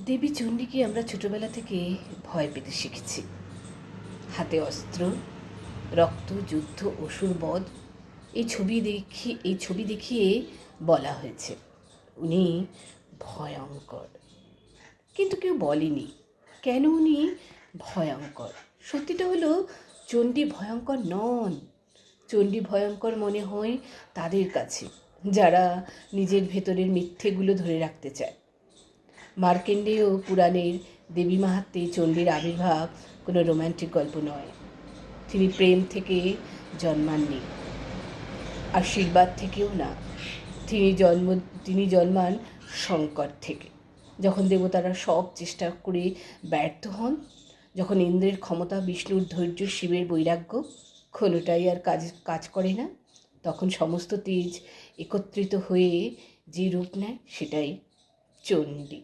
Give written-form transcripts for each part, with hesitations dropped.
দেবী চণ্ডীকে আমরা ছোটবেলা থেকে ভয় পেতে শিখেছি। হাতে অস্ত্র, রক্ত, যুদ্ধ, অসুর বধ এই ছবি দেখিয়ে বলা হয়েছে উনি ভয়ঙ্কর। কিন্তু কেউ বলেনি কেন উনি ভয়ঙ্কর। সত্যিটা হলো চণ্ডী ভয়ঙ্কর নন। চণ্ডী ভয়ঙ্কর মনে হয় তাদের কাছে যারা নিজের ভেতরের মিথ্যেগুলো ধরে রাখতে চায়। মার্কেন্ডেয় পুরাণের দেবী মাহাত্ম্যে চণ্ডীর আবির্ভাব কোনো রোম্যান্টিক গল্প নয়। তিনি প্রেম থেকে জন্মাননি, আশীর্বাদ থেকেও না। তিনি জন্মান সংকট থেকে। যখন দেবতারা সব চেষ্টা করে ব্যর্থ হন, যখন ইন্দ্রের ক্ষমতা, বিষ্ণুর ধৈর্য, শিবের বৈরাগ্য কোনোটাই আর কাজ করে না, তখন সমস্ত তেজ একত্রিত হয়ে যে রূপ নেয় সেটাই চণ্ডী।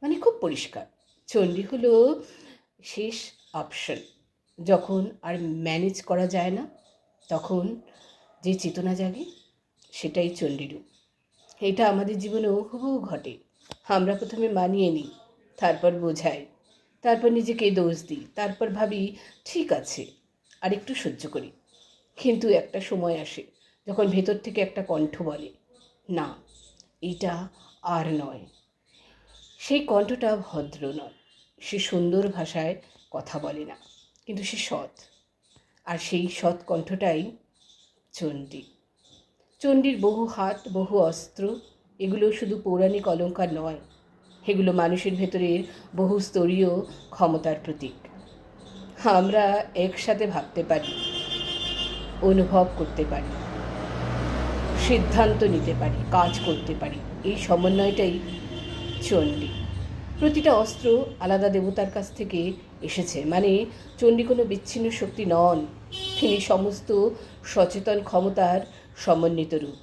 মানে খুব পরিষ্কার, চণ্ডী হলো শেষ অপশন। যখন আর ম্যানেজ করা যায় না, তখন যে চেতনা জাগে সেটাই চণ্ডী রূপ। এটা আমাদের জীবনেও হুবহু ঘটে। আমরা প্রথমে মানিয়ে নিই, তারপর বোঝাই, তারপর নিজেকে দোষ দিই, তারপর ভাবি ঠিক আছে আর একটু সহ্য করি। কিন্তু একটা সময় আসে যখন ভেতর থেকে একটা কণ্ঠ বলে না, এটা আর নয়। সেই কণ্ঠটা ভদ্র নয়, সে সুন্দর ভাষায় কথা বলে না, কিন্তু সে সৎ। আর সেই সৎ কণ্ঠটাই চণ্ডী। চণ্ডীর বহু হাত, বহু অস্ত্র, এগুলো শুধু পৌরাণিক অলঙ্কার নয়, এগুলো মানুষের ভেতরের বহু স্তরীয় ক্ষমতার প্রতীক। আমরা একসাথে ভাবতে পারি, অনুভব করতে পারি, সিদ্ধান্ত নিতে পারি, কাজ করতে পারি। এই সমন্বয়টাই চণ্ডী। প্রতিটা অস্ত্র আলাদা দেবতার কাছ থেকে এসেছে। মানে চণ্ডী কোনো বিচ্ছিন্ন শক্তি নন, তিনি সমস্ত সচেতন ক্ষমতার সমন্বিত রূপ।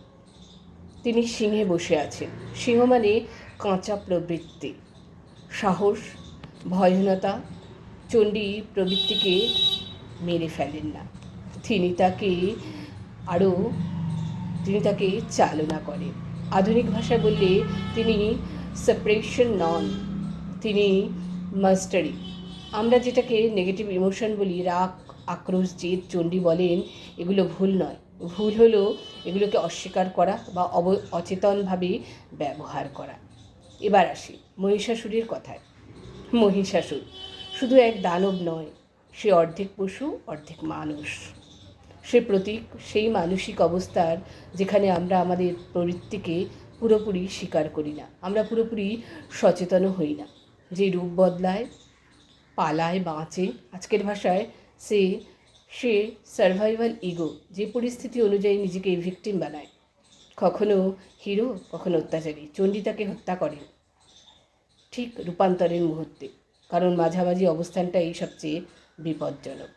তিনি সিংহে বসে আছেন। সিংহ মানে কাঁচা প্রবৃত্তি, সাহস, ভয়হীনতা। চণ্ডী প্রবৃত্তিকে মেরে ফেলেন না, তিনি তাকে আরও তিনি তাকে চালনা করেন। আধুনিক ভাষায় বললে তিনি সেপারেশন নন, তিনি মাস্টারি। আমরা যেটাকে নেগেটিভ ইমোশন বলি, রাগ, আক্রোশ, জেদ, চণ্ডী বলেন এগুলো ভুল নয়। ভুল হলো এগুলোকে অস্বীকার করা বা অচেতনভাবে ব্যবহার করা। এবার আসি মহিষাসুরের কথায়। মহিষাসুর শুধু এক দানব নয়, সে অর্ধেক পশু, অর্ধেক মানুষ। সে প্রতীক সেই মানসিক অবস্থার যেখানে আমরা আমাদের প্রবৃত্তিকে পুরোপুরি স্বীকার করি না, আমরা পুরোপুরি সচেতনও হই না। যে রূপ বদলায়, পালায়, বাঁচে, আজকের ভাষায় সে সে সার্ভাইভাল ইগো, যে পরিস্থিতি অনুযায়ী নিজেকে ভিকটিম বানায়, কখনো হিরো, কখনো অত্যাচারী। চণ্ডী তাকে হত্যা করেন ঠিক রূপান্তরের মুহূর্তে, কারণ মাঝামাঝি অবস্থানটাই সবচেয়ে বিপজ্জনক।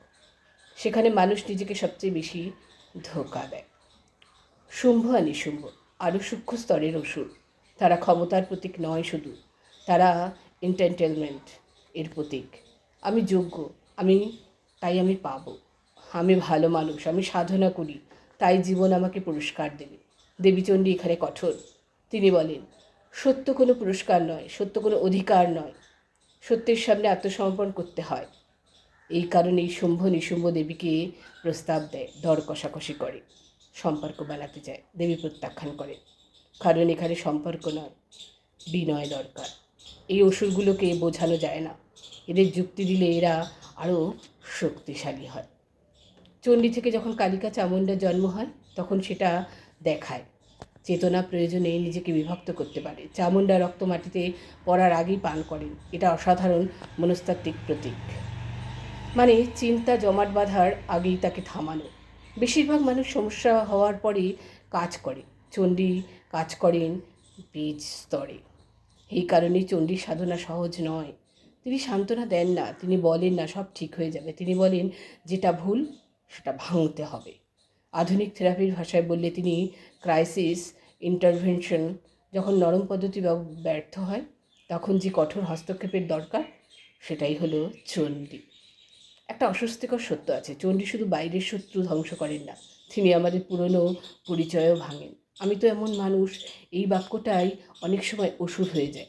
সেখানে মানুষ নিজেকে সবচেয়ে বেশি ধোঁকা দেয়। শুম্ভ আর নিশুম্ভ আরও সূক্ষ্ম স্তরের অসুর। তারা ক্ষমতার প্রতীক নয় শুধু, তারা এন্টারটেনমেন্ট এর প্রতীক। আমি যোগ্য, তাই আমি পাবো। আমি ভালো মানুষ, আমি সাধনা করি, তাই জীবন আমাকে পুরস্কার দেবে। দেবীচণ্ডী এখানে কঠোর। তিনি বলেন সত্য কোনো পুরস্কার নয়, সত্য কোনো অধিকার নয়, সত্যের সামনে আত্মসমর্পণ করতে হয়। এই কারণেই শুম্ভ নিশুম্ভ দেবীকে প্রস্তাব দেয়, দর কষাকষি করে, সম্পর্ক বানাতে চায়। দেবী প্রত্যাখ্যান করে, কারণ এখানে সম্পর্ক নয়, বিনয় দরকার। এই অসুরগুলোকে বোঝানো যায় না, এদের যুক্তি দিলে এরা আরও শক্তিশালী হয়। চণ্ডী থেকে যখন কালিকা চামুণ্ডার জন্ম হয়, তখন সেটা দেখায় চেতনা প্রয়োজনে নিজেকে বিভক্ত করতে পারে। চামুণ্ডা রক্ত মাটিতে পড়ার আগেই পান করেন, এটা অসাধারণ মনস্তাত্ত্বিক প্রতীক। মানে চিন্তা জমাট বাঁধার আগেই তাকে থামানো। বেশিরভাগ মানুষ সমস্যা হওয়ার পরে কাজ করে, চণ্ডী কাজ করেন বীজ স্তরে। এই কারণেই চণ্ডীর সাধনা সহজ নয়। তিনি সান্ত্বনা দেন না, তিনি বলেন না সব ঠিক হয়ে যাবে, তিনি বলেন যেটা ভুল সেটা ভাঙতে হবে। আধুনিক থেরাপির ভাষায় বললে তিনি ক্রাইসিস ইন্টারভেনশন। যখন নরম পদ্ধতি ব্যর্থ হয়, তখন যে কঠোর হস্তক্ষেপের দরকার সেটাই হলো চণ্ডী। একটা অস্বস্তিকর সত্য আছে, চণ্ডী শুধু বাইরের শত্রু ধ্বংস করেন না, তিনি আমাদের পুরনো পরিচয়ও ভাঙেন। আমি তো এমন মানুষ, এই বাক্যটাই অনেক সময় অসুর হয়ে যায়।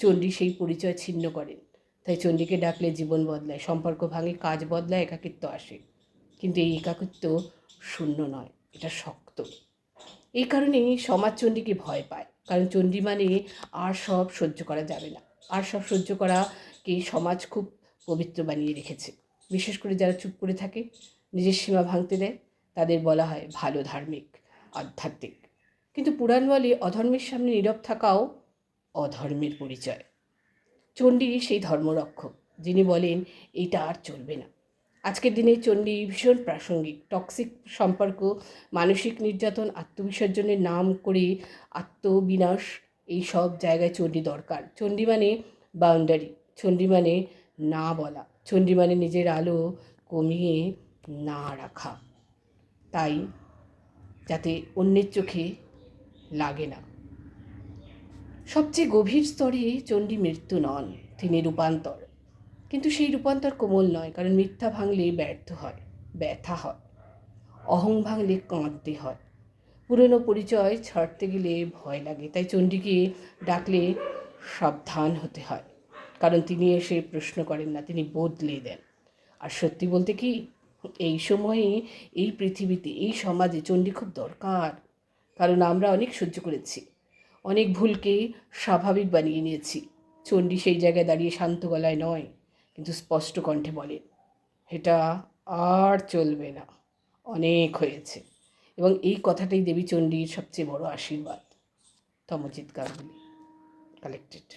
চণ্ডী সেই পরিচয় ছিন্ন করেন। তাই চণ্ডীকে ডাকলে জীবন বদলায়, সম্পর্ক ভাঙে, কাজ বদলায়, একাকিত্ব আসে। কিন্তু এই একাকিত্ব শূন্য নয়, এটা শক্ত। এই কারণেই সমাজ চণ্ডীকে ভয় পায়, কারণ চণ্ডী মানে আর সব সহ্য করা যাবে না। আর সব সহ্য করাকে সমাজ খুব পবিত্র বানিয়ে রেখেছে। বিশেষ করে যারা চুপ করে থাকে, নিজের সীমা ভাঙতে দেয়, তাদের বলা হয় ভালো ধার্মিক, আধ্যাত্মিক। কিন্তু পুরাণ বলে অধর্মের সামনে নীরব থাকাও অধর্মের পরিচয়। চণ্ডী সেই ধর্মরক্ষক, যিনি বলেন এইটা আর চলবে না। আজকের দিনে চণ্ডী ভীষণ প্রাসঙ্গিক। টক্সিক সম্পর্ক, মানসিক নির্যাতন, আত্মবিসর্জনের নাম করে আত্মবিনাশ, এই সব জায়গায় চণ্ডী দরকার। চণ্ডী মানে বাউন্ডারি, চণ্ডী মানে না বলা, চণ্ডী মানে নিজের আলো কমিয়ে না রাখা, তাই যাতে অন্যের চোখে লাগে না। সবচেয়ে গভীর স্তরে চণ্ডী মৃত্যু নন, তিনি রূপান্তর। কিন্তু সেই রূপান্তর কোমল নয়, কারণ মিথ্যা ভাঙলে ব্যর্থ হয়, ব্যথা হয়, অহং ভাঙলে কাঁদতে হয়, পুরনো পরিচয় ছাড়তে গেলে ভয় লাগে। তাই চণ্ডীকে ডাকলে সাবধান হতে হয়, কারণ তিনি এসে প্রশ্ন করেন না, তিনি বদলে দেন। আর সত্যি বলতে কি, এই সময়ে, এই পৃথিবীতে, এই সমাজে চণ্ডী খুব দরকার। কারণ আমরা অনেক সহ্য করেছি, অনেক ভুলকে স্বাভাবিক বানিয়ে নিয়েছি। চণ্ডী সেই জায়গায় দাঁড়িয়ে শান্ত গলায় নয়, কিন্তু স্পষ্ট কণ্ঠে বলেন, এটা আর চলবে না, অনেক হয়েছে। এবং এই কথাটাই দেবী চণ্ডীর সবচেয়ে বড় আশীর্বাদ। তমজিৎ গাঙ্গুলি, কালেক্টেড।